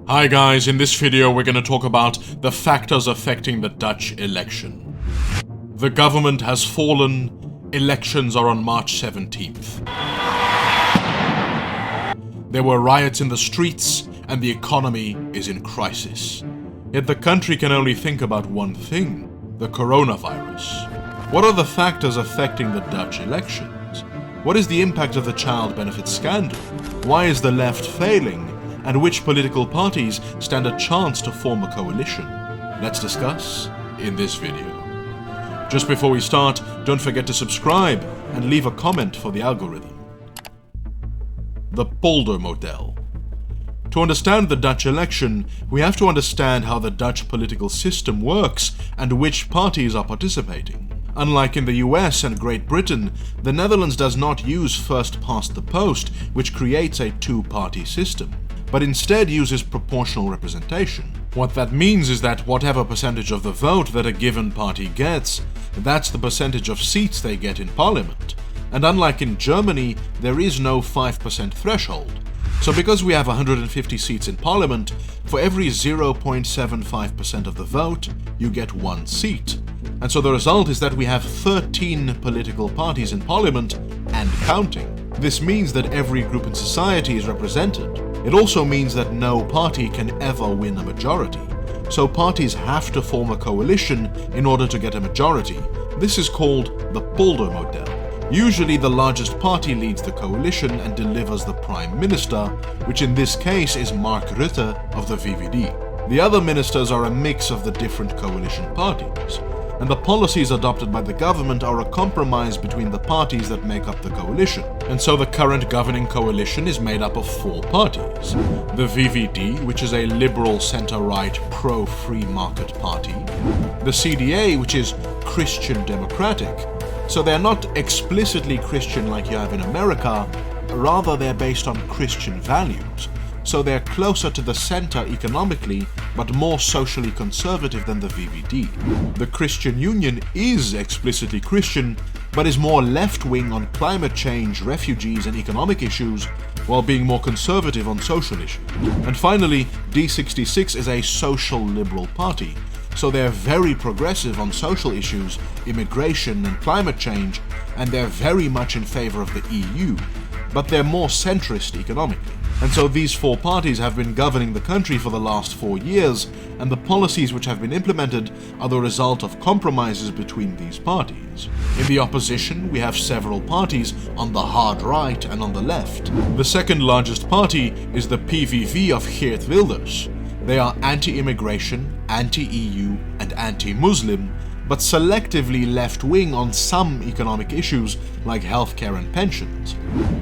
Hi guys, in this video we're going to talk about the factors affecting the Dutch election. The government has fallen, elections are on March 17th. There were riots in the streets and the economy is in crisis. Yet the country can only think about one thing, the coronavirus. What are the factors affecting the Dutch elections? What is the impact of the child benefit scandal? Why is the left failing? And which political parties stand a chance to form a coalition? Let's discuss in this video. Just before we start, don't forget to subscribe and leave a comment for the algorithm. The Polder Model. To understand the Dutch election, we have to understand how the Dutch political system works and which parties are participating. Unlike in the US and Great Britain, the Netherlands does not use first past the post, which creates a two-party system, but instead uses proportional representation. What that means is that whatever percentage of the vote that a given party gets, that's the percentage of seats they get in parliament. And unlike in Germany, there is no 5% threshold. So because we have 150 seats in parliament, for every 0.75% of the vote, you get one seat. And so the result is that we have 13 political parties in parliament and counting. This means that every group in society is represented. It also means that no party can ever win a majority. So parties have to form a coalition in order to get a majority. This is called the Polder Model. Usually the largest party leads the coalition and delivers the Prime Minister, which in this case is Mark Rutte of the VVD. The other ministers are a mix of the different coalition parties. And the policies adopted by the government are a compromise between the parties that make up the coalition. And so the current governing coalition is made up of four parties. The VVD, which is a liberal centre-right pro-free market party. The CDA, which is Christian democratic. So they're not explicitly Christian like you have in America, rather they're based on Christian values. So they're closer to the center economically, but more socially conservative than the VVD. The Christian Union is explicitly Christian, but is more left-wing on climate change, refugees and economic issues, while being more conservative on social issues. And finally, D66 is a social liberal party, so they're very progressive on social issues, immigration and climate change, and they're very much in favor of the EU, but they're more centrist economically. And so these four parties have been governing the country for the last 4 years, and the policies which have been implemented are the result of compromises between these parties. In the opposition, we have several parties on the hard right and on the left. The second largest party is the PVV of Geert Wilders. They are anti-immigration, anti-EU and anti-Muslim, but selectively left-wing on some economic issues like healthcare and pensions.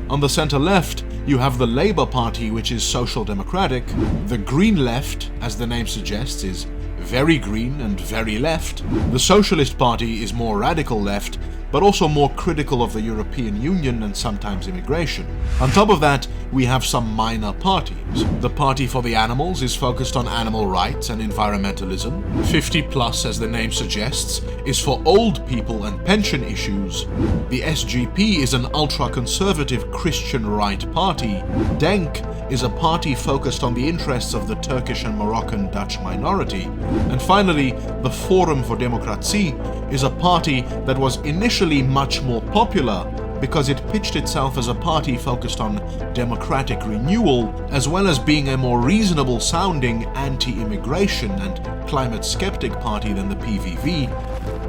On the center-left, you have the Labour Party, which is social democratic. The Green Left, as the name suggests, is very green and very left. The Socialist Party is more radical left, but also more critical of the European Union and sometimes immigration. On top of that, we have some minor parties. The Party for the Animals is focused on animal rights and environmentalism. 50+, as the name suggests, is for old people and pension issues. The SGP is an ultra-conservative Christian right party. DENK is a party focused on the interests of the Turkish and Moroccan Dutch minority. And finally, the Forum for Democratie is a party that was initially much more popular because it pitched itself as a party focused on democratic renewal, as well as being a more reasonable sounding anti-immigration and climate skeptic party than the PVV,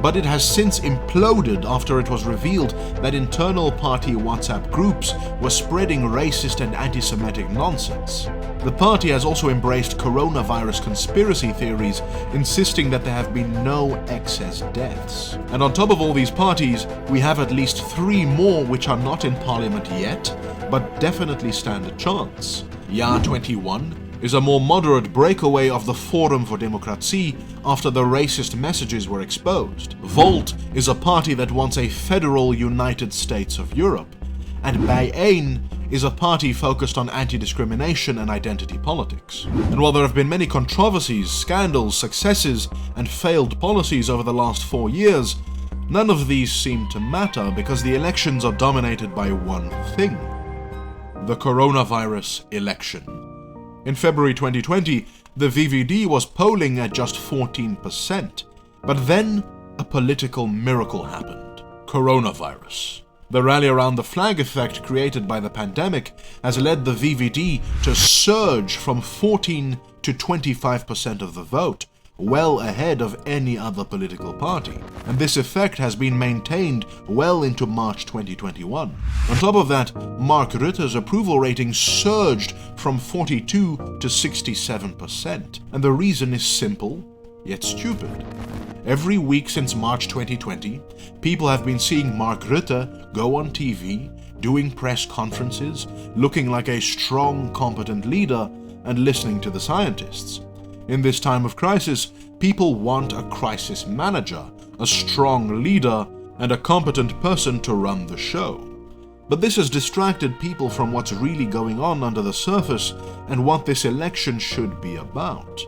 but it has since imploded after it was revealed that internal party WhatsApp groups were spreading racist and anti-Semitic nonsense. The party has also embraced coronavirus conspiracy theories, insisting that there have been no excess deaths. And on top of all these parties, we have at least 3 more which are not in parliament yet, but definitely stand a chance. Ja 21 is a more moderate breakaway of the Forum for Democratie after the racist messages were exposed. Volt is a party that wants a federal United States of Europe. And Bijeen is a party focused on anti-discrimination and identity politics. And while there have been many controversies, scandals, successes, and failed policies over the last 4 years, none of these seem to matter because the elections are dominated by one thing: the coronavirus election. In February 2020, the VVD was polling at just 14%. But then, a political miracle happened. Coronavirus. The rally around the flag effect created by the pandemic has led the VVD to surge from 14 to 25% of the vote, well ahead of any other political party. And this effect has been maintained well into March 2021. On top of that, Mark Rutte's approval rating surged from 42 to 67%. And the reason is simple, yet stupid. Every week since March 2020, people have been seeing Mark Rutte go on TV, doing press conferences, looking like a strong, competent leader, and listening to the scientists. In this time of crisis, people want a crisis manager, a strong leader, and a competent person to run the show. But this has distracted people from what's really going on under the surface and what this election should be about.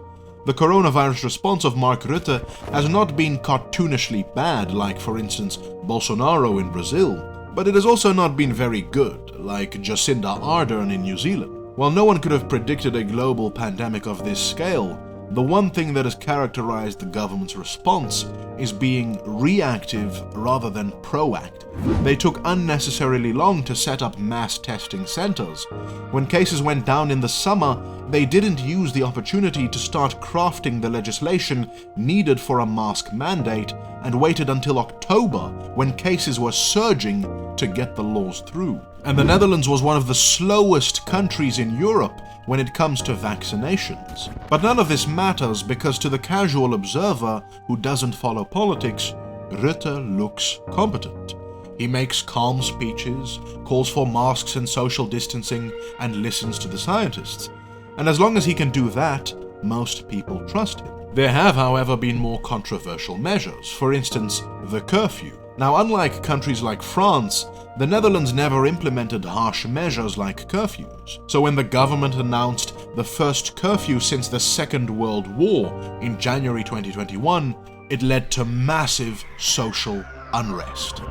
The coronavirus response of Mark Rutte has not been cartoonishly bad, like for instance Bolsonaro in Brazil, but it has also not been very good, like Jacinda Ardern in New Zealand. While no one could have predicted a global pandemic of this scale, the one thing that has characterized the government's response is being reactive rather than proactive. They took unnecessarily long to set up mass testing centers. When cases went down in the summer, they didn't use the opportunity to start crafting the legislation needed for a mask mandate and waited until October, when cases were surging, to get the laws through. And the Netherlands was one of the slowest countries in Europe when it comes to vaccinations. But none of this matters because to the casual observer who doesn't follow politics, Rutte looks competent. He makes calm speeches, calls for masks and social distancing, and listens to the scientists. And as long as he can do that, most people trust him. There have, however, been more controversial measures, for instance, the curfew. Now, unlike countries like France, the Netherlands never implemented harsh measures like curfews. So when the government announced the first curfew since the Second World War in January 2021, it led to massive social unrest.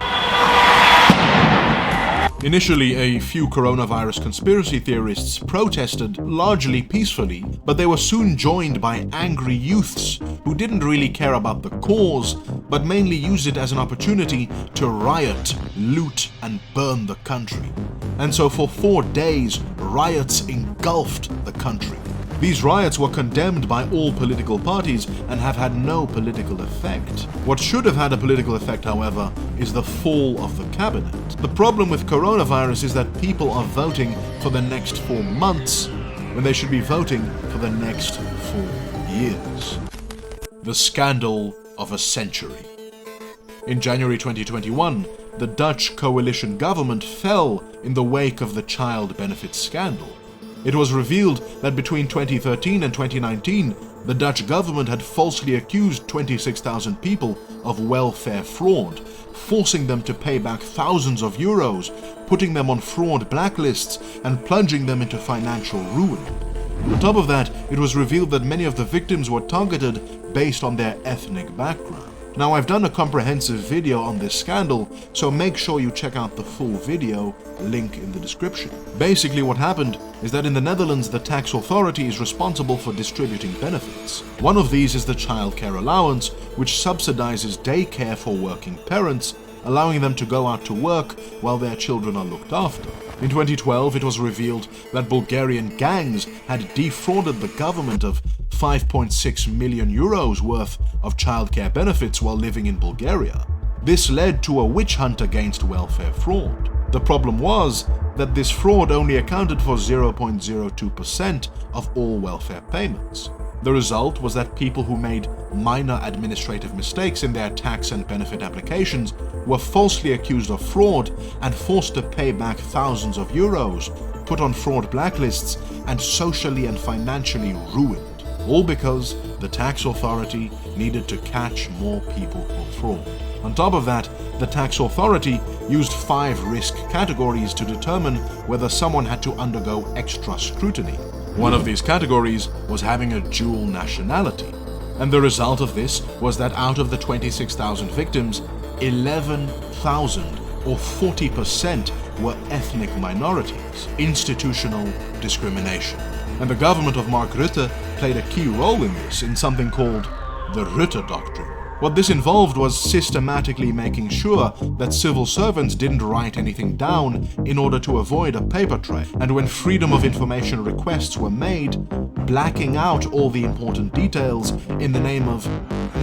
Initially, a few coronavirus conspiracy theorists protested largely peacefully, but they were soon joined by angry youths who didn't really care about the cause, but mainly used it as an opportunity to riot, loot, and burn the country. And so for 4 days, riots engulfed the country. These riots were condemned by all political parties and have had no political effect. What should have had a political effect, however, is the fall of the cabinet. The problem with coronavirus is that people are voting for the next 4 months when they should be voting for the next 4 years. The scandal of a century. In January 2021, the Dutch coalition government fell in the wake of the child benefits scandal. It was revealed that between 2013 and 2019, the Dutch government had falsely accused 26,000 people of welfare fraud, forcing them to pay back thousands of euros, putting them on fraud blacklists, and plunging them into financial ruin. On top of that, it was revealed that many of the victims were targeted based on their ethnic background. Now, I've done a comprehensive video on this scandal, so make sure you check out the full video, link in the description. Basically what happened is that in the Netherlands, the tax authority is responsible for distributing benefits. One of these is the childcare allowance, which subsidizes daycare for working parents, allowing them to go out to work while their children are looked after. In 2012, it was revealed that Bulgarian gangs had defrauded the government of 5.6 million euros worth of childcare benefits while living in Bulgaria. This led to a witch hunt against welfare fraud. The problem was that this fraud only accounted for 0.02% of all welfare payments. The result was that people who made minor administrative mistakes in their tax and benefit applications were falsely accused of fraud and forced to pay back thousands of euros, put on fraud blacklists, and socially and financially ruined. All because the tax authority needed to catch more people for fraud. On top of that, the tax authority used 5 risk categories to determine whether someone had to undergo extra scrutiny. One of these categories was having a dual nationality. And the result of this was that out of the 26,000 victims, 11,000 or 40% were ethnic minorities. Institutional discrimination. And the government of Mark Rutte played a key role in this in something called the Rutte Doctrine. What this involved was systematically making sure that civil servants didn't write anything down in order to avoid a paper trail, and when freedom of information requests were made, blacking out all the important details in the name of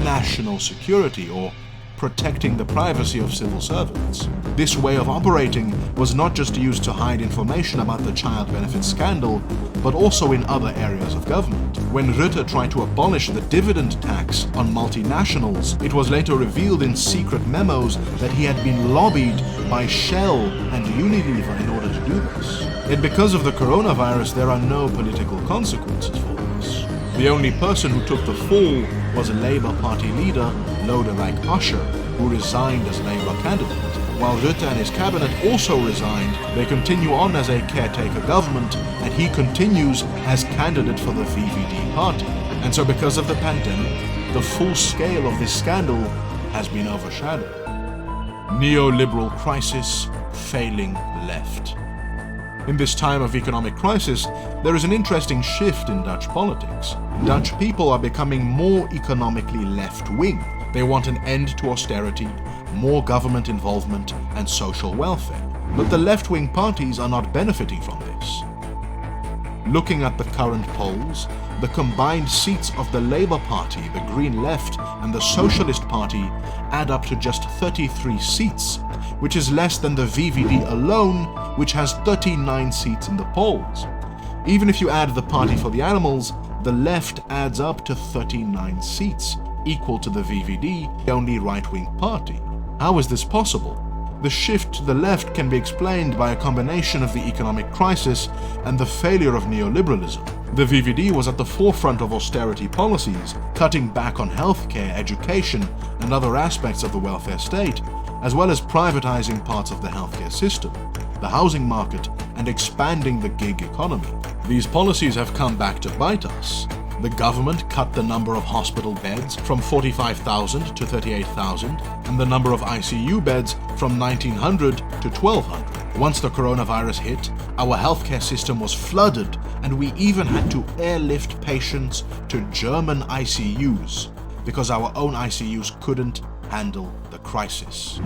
national security or protecting the privacy of civil servants. This way of operating was not just used to hide information about the child benefit scandal, but also in other areas of government. When Rutte tried to abolish the dividend tax on multinationals, it was later revealed in secret memos that he had been lobbied by Shell and Unilever in order to do this. Yet because of the coronavirus, there are no political consequences for this. The only person who took the fall was Labour Party leader Lodewijk Asscher, who resigned as Labour candidate. While Rutte and his cabinet also resigned, they continue on as a caretaker government, and he continues as candidate for the VVD party. And so because of the pandemic, the full scale of this scandal has been overshadowed. Neoliberal crisis, failing left. In this time of economic crisis, there is an interesting shift in Dutch politics. Dutch people are becoming more economically left-wing. They want an end to austerity, more government involvement, and social welfare. But the left-wing parties are not benefiting from this. Looking at the current polls, the combined seats of the Labour Party, the Green Left, and the Socialist Party add up to just 33 seats, which is less than the VVD alone, which has 39 seats in the polls. Even if you add the Party for the Animals, the left adds up to 39 seats, equal to the VVD, the only right-wing party. How is this possible? The shift to the left can be explained by a combination of the economic crisis and the failure of neoliberalism. The VVD was at the forefront of austerity policies, cutting back on healthcare, education, and other aspects of the welfare state, as well as privatizing parts of the healthcare system, the housing market, and expanding the gig economy. These policies have come back to bite us. The government cut the number of hospital beds from 45,000 to 38,000, and the number of ICU beds from 1,900 to 1,200. Once the coronavirus hit, our healthcare system was flooded, and we even had to airlift patients to German ICUs because our own ICUs couldn't handle the crisis.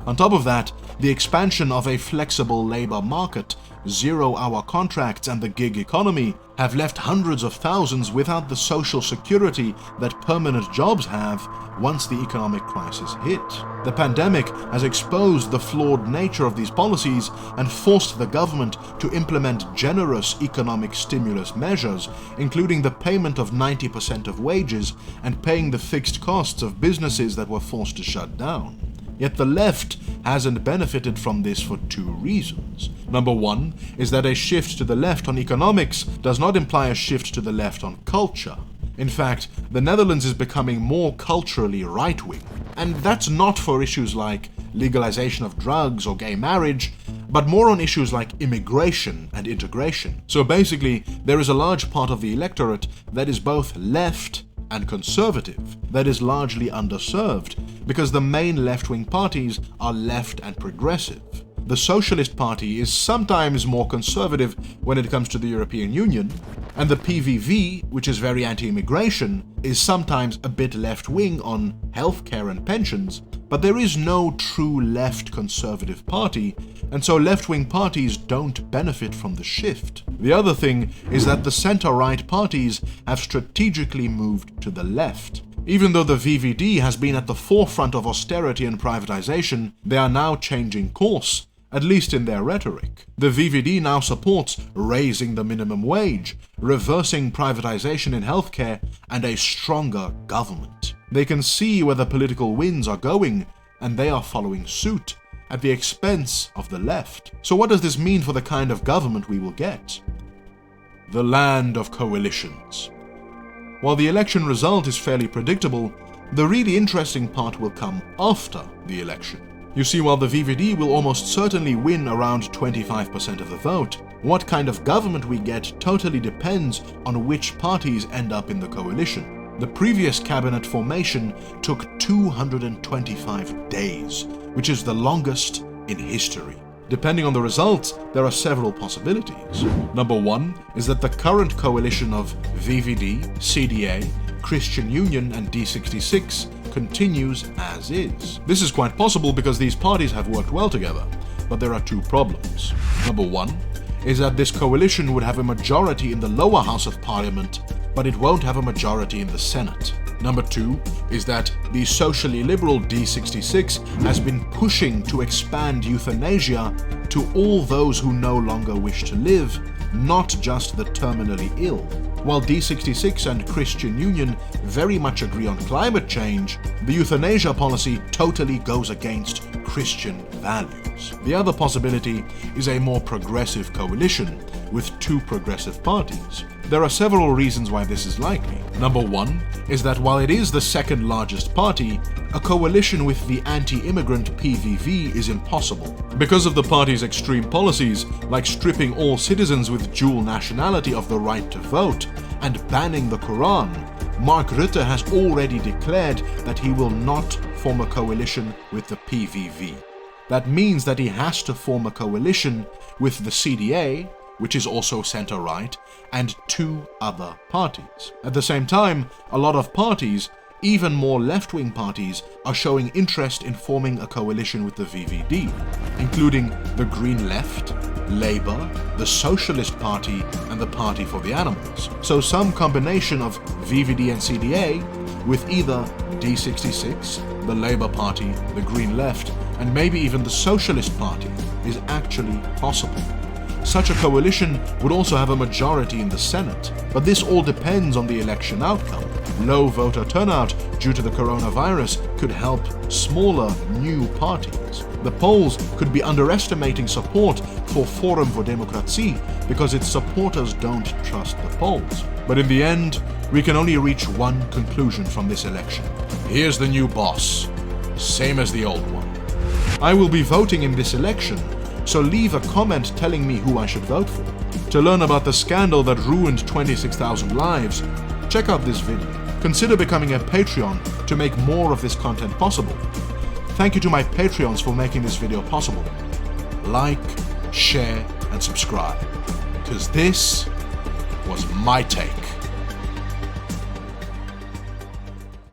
On top of that, the expansion of a flexible labor market, zero-hour contracts, and the gig economy have left hundreds of thousands without the social security that permanent jobs have once the economic crisis hit. The pandemic has exposed the flawed nature of these policies and forced the government to implement generous economic stimulus measures, including the payment of 90% of wages and paying the fixed costs of businesses that were forced to shut down. Yet the left hasn't benefited from this for two reasons. Number one is that a shift to the left on economics does not imply a shift to the left on culture. In fact, the Netherlands is becoming more culturally right-wing. And that's not for issues like legalization of drugs or gay marriage, but more on issues like immigration and integration. So basically, there is a large part of the electorate that is both left and conservative, that is largely underserved, because the main left-wing parties are left and progressive. The Socialist Party is sometimes more conservative when it comes to the European Union, and the PVV, which is very anti-immigration, is sometimes a bit left-wing on healthcare and pensions, but there is no true left conservative party, and so left-wing parties don't benefit from the shift. The other thing is that the center-right parties have strategically moved to the left. Even though the VVD has been at the forefront of austerity and privatization, they are now changing course, at least in their rhetoric. The VVD now supports raising the minimum wage, reversing privatization in healthcare, and a stronger government. They can see where the political winds are going, and they are following suit, at the expense of the left. So what does this mean for the kind of government we will get? The land of coalitions. While the election result is fairly predictable, the really interesting part will come after the election. You see, while the VVD will almost certainly win around 25% of the vote, what kind of government we get totally depends on which parties end up in the coalition. The previous cabinet formation took 225 days, which is the longest in history. Depending on the results, there are several possibilities. Number one is that the current coalition of VVD, CDA, Christian Union and D66 continues as is. This is quite possible because these parties have worked well together, but there are two problems. Number one is that this coalition would have a majority in the lower house of parliament, but it won't have a majority in the Senate. Number two is that the socially liberal D66 has been pushing to expand euthanasia to all those who no longer wish to live, not just the terminally ill. While D66 and Christian Union very much agree on climate change, the euthanasia policy totally goes against Christian values. The other possibility is a more progressive coalition with two progressive parties. There are several reasons why this is likely. Number one is that while it is the second largest party, a coalition with the anti-immigrant PVV is impossible. Because of the party's extreme policies, like stripping all citizens with dual nationality of the right to vote and banning the Quran, Mark Rutte has already declared that he will not form a coalition with the PVV. That means that he has to form a coalition with the CDA, which is also center-right, and two other parties. At the same time, a lot of parties, even more left-wing parties, are showing interest in forming a coalition with the VVD, including the Green Left, Labour, the Socialist Party, and the Party for the Animals. So some combination of VVD and CDA with either D66, the Labour Party, the Green Left, and maybe even the Socialist Party is actually possible. Such a coalition would also have a majority in the Senate, but this all depends on the election outcome. Low voter turnout due to the coronavirus could help smaller, new parties. The polls could be underestimating support for Forum for Democratie because its supporters don't trust the polls. But in the end, we can only reach one conclusion from this election. Here's the new boss, same as the old one. I will be voting in this election, so leave a comment telling me who I should vote for. To learn about the scandal that ruined 26,000 lives, check out this video. Consider becoming a Patreon to make more of this content possible. Thank you to my Patreons for making this video possible. Like, share, and subscribe, because this was my take.